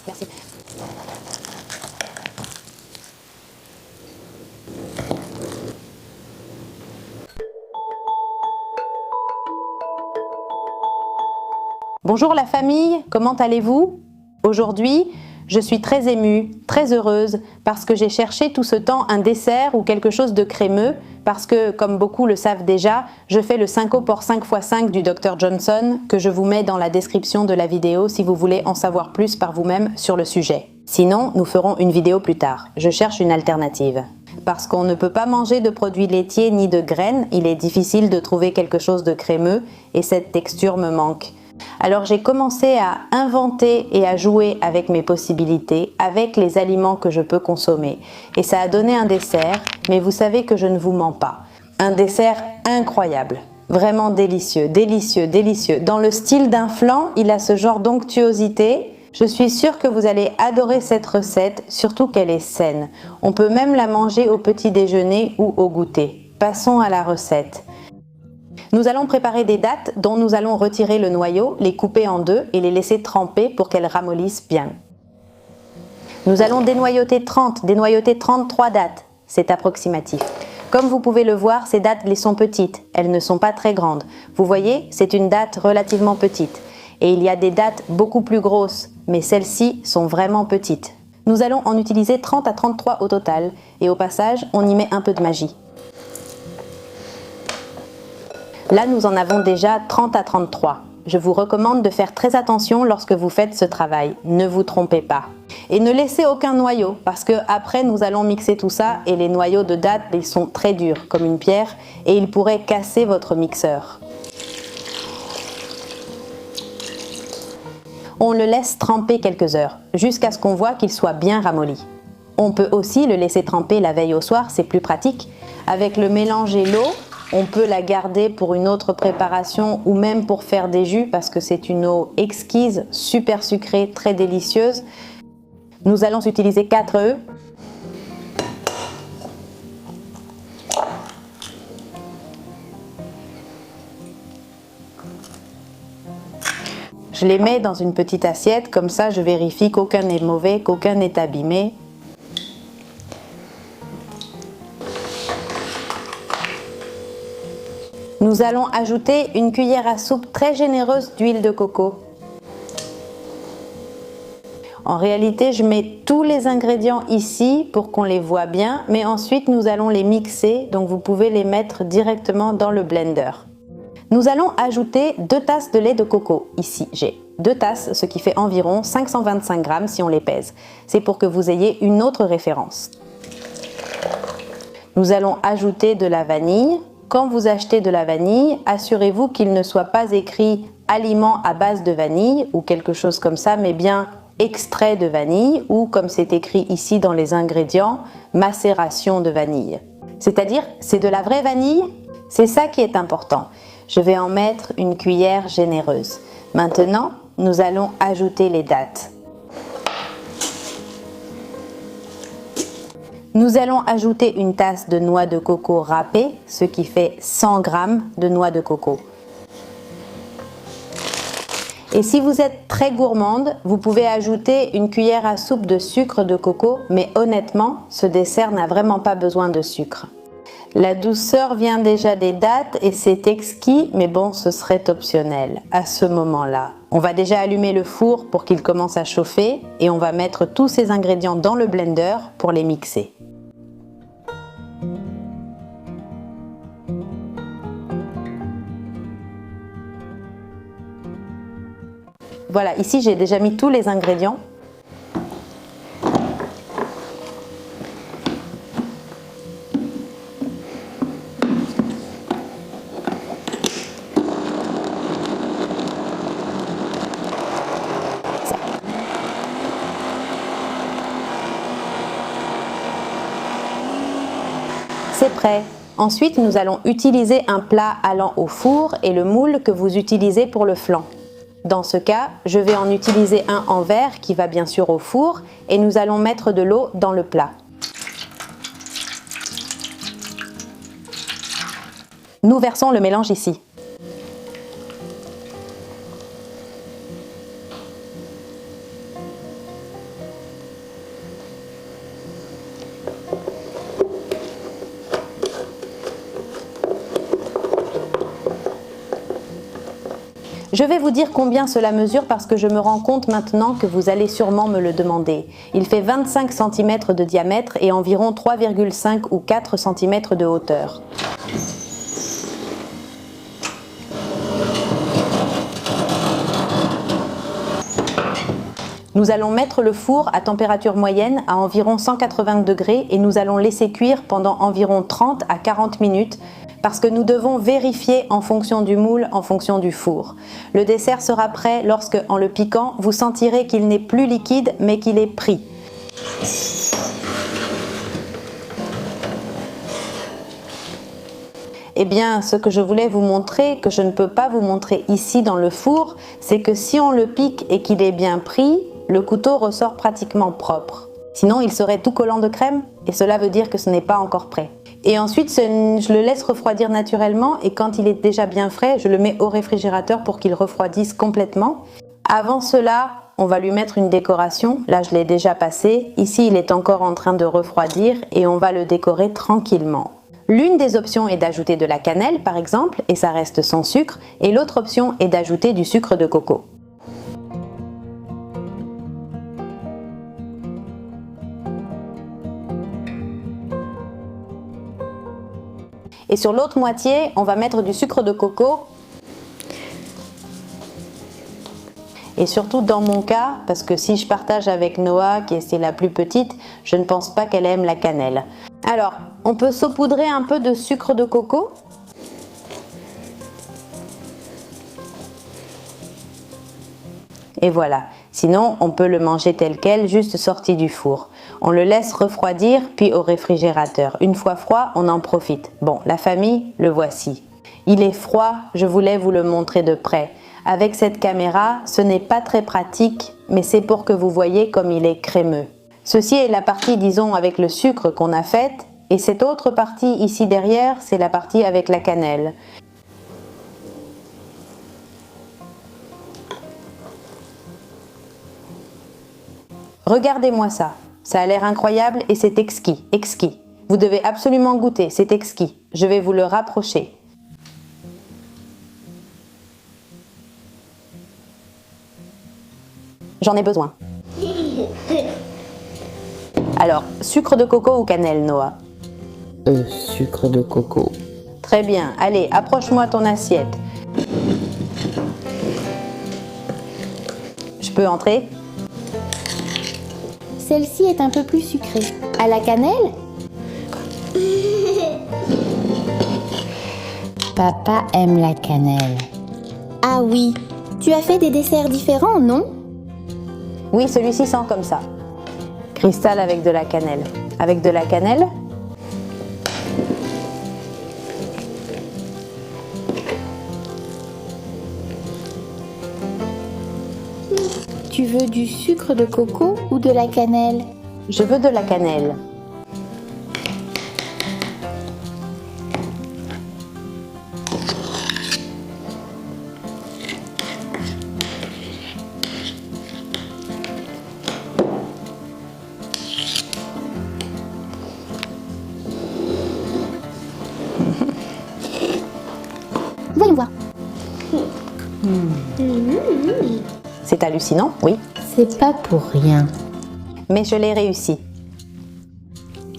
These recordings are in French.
Merci. Bonjour la famille, comment allez-vous? Aujourd'hui, je suis très émue, très heureuse parce que j'ai cherché tout ce temps un dessert ou quelque chose de crémeux parce que, comme beaucoup le savent déjà, je fais le Syncopore 5x5 du Dr Johnson que je vous mets dans la description de la vidéo si vous voulez en savoir plus par vous-même sur le sujet. Sinon, nous ferons une vidéo plus tard. Je cherche une alternative. Parce qu'on ne peut pas manger de produits laitiers ni de graines, il est difficile de trouver quelque chose de crémeux et cette texture me manque. Alors j'ai commencé à inventer et à jouer avec mes possibilités, avec les aliments que je peux consommer. Et ça a donné un dessert, mais vous savez que je ne vous mens pas. Un dessert incroyable, vraiment délicieux, délicieux, délicieux. Dans le style d'un flan, il a ce genre d'onctuosité. Je suis sûre que vous allez adorer cette recette, surtout qu'elle est saine. On peut même la manger au petit déjeuner ou au goûter. Passons à la recette. Nous allons préparer des dattes dont nous allons retirer le noyau, les couper en deux et les laisser tremper pour qu'elles ramollissent bien. Nous allons dénoyauter 33 dattes, c'est approximatif. Comme vous pouvez le voir, ces dattes les sont petites, elles ne sont pas très grandes. Vous voyez, c'est une date relativement petite. Et il y a des dattes beaucoup plus grosses, mais celles-ci sont vraiment petites. Nous allons en utiliser 30 à 33 au total, et au passage, on y met un peu de magie. Là, nous en avons déjà 30 à 33. Je vous recommande de faire très attention lorsque vous faites ce travail. Ne vous trompez pas. Et ne laissez aucun noyau, parce que après nous allons mixer tout ça et les noyaux de dattes, ils sont très durs, comme une pierre, et ils pourraient casser votre mixeur. On le laisse tremper quelques heures, jusqu'à ce qu'on voit qu'il soit bien ramolli. On peut aussi le laisser tremper la veille au soir, c'est plus pratique. Avec le mélange et l'eau, on peut la garder pour une autre préparation ou même pour faire des jus parce que c'est une eau exquise, super sucrée, très délicieuse. Nous allons utiliser 4 œufs. Je les mets dans une petite assiette, comme ça je vérifie qu'aucun n'est mauvais, qu'aucun n'est abîmé. Nous allons ajouter une cuillère à soupe très généreuse d'huile de coco. En réalité, je mets tous les ingrédients ici pour qu'on les voit bien, mais ensuite nous allons les mixer, donc vous pouvez les mettre directement dans le blender. Nous allons ajouter 2 tasses de lait de coco. Ici, j'ai 2 tasses, ce qui fait environ 525 grammes si on les pèse. C'est pour que vous ayez une autre référence. Nous allons ajouter de la vanille. Quand vous achetez de la vanille, assurez-vous qu'il ne soit pas écrit aliment à base de vanille ou quelque chose comme ça, mais bien extrait de vanille ou comme c'est écrit ici dans les ingrédients, macération de vanille. C'est-à-dire, c'est de la vraie vanille, c'est ça qui est important. Je vais en mettre une cuillère généreuse. Maintenant, nous allons ajouter les dattes. Nous allons ajouter une tasse de noix de coco râpée, ce qui fait 100 g de noix de coco. Et si vous êtes très gourmande, vous pouvez ajouter une cuillère à soupe de sucre de coco, mais honnêtement, ce dessert n'a vraiment pas besoin de sucre. La douceur vient déjà des dattes et c'est exquis, mais bon, ce serait optionnel à ce moment-là. On va déjà allumer le four pour qu'il commence à chauffer et on va mettre tous ces ingrédients dans le blender pour les mixer. Voilà, ici j'ai déjà mis tous les ingrédients. C'est prêt. Ensuite, nous allons utiliser un plat allant au four et le moule que vous utilisez pour le flan. Dans ce cas, je vais en utiliser un en verre qui va bien sûr au four et nous allons mettre de l'eau dans le plat. Nous versons le mélange ici. Je vais vous dire combien cela mesure parce que je me rends compte maintenant que vous allez sûrement me le demander. Il fait 25 cm de diamètre et environ 3,5 ou 4 cm de hauteur. Nous allons mettre le four à température moyenne à environ 180 degrés et nous allons laisser cuire pendant environ 30 à 40 minutes parce que nous devons vérifier en fonction du moule, en fonction du four. Le dessert sera prêt lorsque, en le piquant, vous sentirez qu'il n'est plus liquide mais qu'il est pris. Eh bien, ce que je voulais vous montrer, que je ne peux pas vous montrer ici dans le four, c'est que si on le pique et qu'il est bien pris, le couteau ressort pratiquement propre. Sinon, il serait tout collant de crème et cela veut dire que ce n'est pas encore prêt. Et ensuite, je le laisse refroidir naturellement et quand il est déjà bien frais, je le mets au réfrigérateur pour qu'il refroidisse complètement. Avant cela, on va lui mettre une décoration. Là, je l'ai déjà passé. Ici, il est encore en train de refroidir et on va le décorer tranquillement. L'une des options est d'ajouter de la cannelle, par exemple, et ça reste sans sucre. Et l'autre option est d'ajouter du sucre de coco. Et sur l'autre moitié, on va mettre du sucre de coco. Et surtout dans mon cas, parce que si je partage avec Noah, qui est la plus petite, je ne pense pas qu'elle aime la cannelle. Alors, on peut saupoudrer un peu de sucre de coco. Et voilà. Sinon, on peut le manger tel quel, juste sorti du four. On le laisse refroidir, puis au réfrigérateur. Une fois froid, on en profite. Bon, la famille, le voici. Il est froid, je voulais vous le montrer de près. Avec cette caméra, ce n'est pas très pratique, mais c'est pour que vous voyez comme il est crémeux. Ceci est la partie, disons, avec le sucre qu'on a faite, et cette autre partie ici derrière, c'est la partie avec la cannelle. Regardez-moi ça, ça a l'air incroyable et c'est exquis, exquis. Vous devez absolument goûter, c'est exquis. Je vais vous le rapprocher. J'en ai besoin. Alors, sucre de coco ou cannelle, Noah? Sucre de coco. Très bien, allez, approche-moi ton assiette. Je peux entrer? Celle-ci est un peu plus sucrée. À la cannelle? Papa aime la cannelle. Ah oui, tu as fait des desserts différents, non? Oui, celui-ci sent comme ça. Cristal avec de la cannelle. Avec de la cannelle? Tu veux du sucre de coco ou de la cannelle? Je veux de la cannelle. Voyons voir. C'est hallucinant, oui. C'est pas pour rien. Mais je l'ai réussi.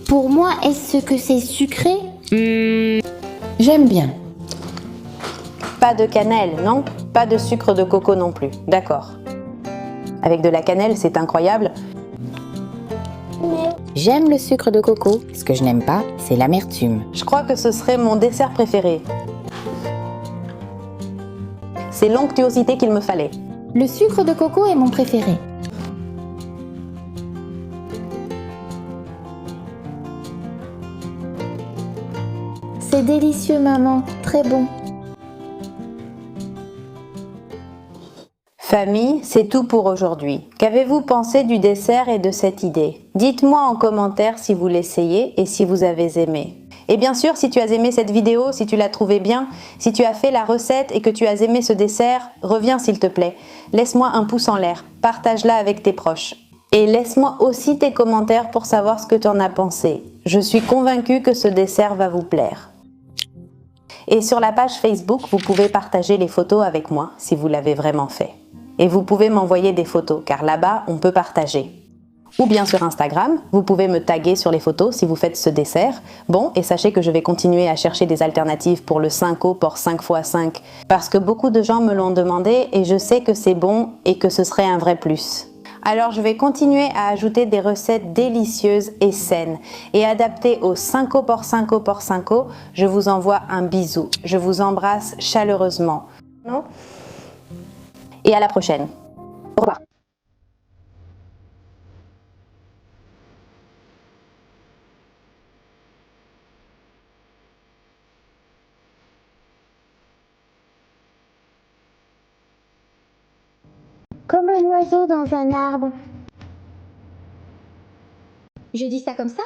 Pour moi, est-ce que c'est sucré? J'aime bien. Pas de cannelle, non? Pas de sucre de coco non plus. D'accord. Avec de la cannelle, c'est incroyable. J'aime le sucre de coco. Ce que je n'aime pas, c'est l'amertume. Je crois que ce serait mon dessert préféré. C'est l'onctuosité qu'il me fallait. Le sucre de coco est mon préféré. C'est délicieux, maman. Très bon. Famille, c'est tout pour aujourd'hui. Qu'avez-vous pensé du dessert et de cette idée? Dites-moi en commentaire si vous l'essayez et si vous avez aimé. Et bien sûr, si tu as aimé cette vidéo, si tu l'as trouvée bien, si tu as fait la recette et que tu as aimé ce dessert, reviens s'il te plaît. Laisse-moi un pouce en l'air, partage-la avec tes proches. Et laisse-moi aussi tes commentaires pour savoir ce que tu en as pensé. Je suis convaincue que ce dessert va vous plaire. Et sur la page Facebook, vous pouvez partager les photos avec moi si vous l'avez vraiment fait. Et vous pouvez m'envoyer des photos car là-bas, on peut partager. Ou bien sur Instagram, vous pouvez me taguer sur les photos si vous faites ce dessert. Bon, et sachez que je vais continuer à chercher des alternatives pour le 5 porc 5x5 parce que beaucoup de gens me l'ont demandé et je sais que c'est bon et que ce serait un vrai plus. Alors je vais continuer à ajouter des recettes délicieuses et saines et adaptées au 5 porc 5. Je vous envoie un bisou. Je vous embrasse chaleureusement. Non ? Et à la prochaine. Au revoir. Comme un oiseau dans un arbre. Je dis ça comme ça?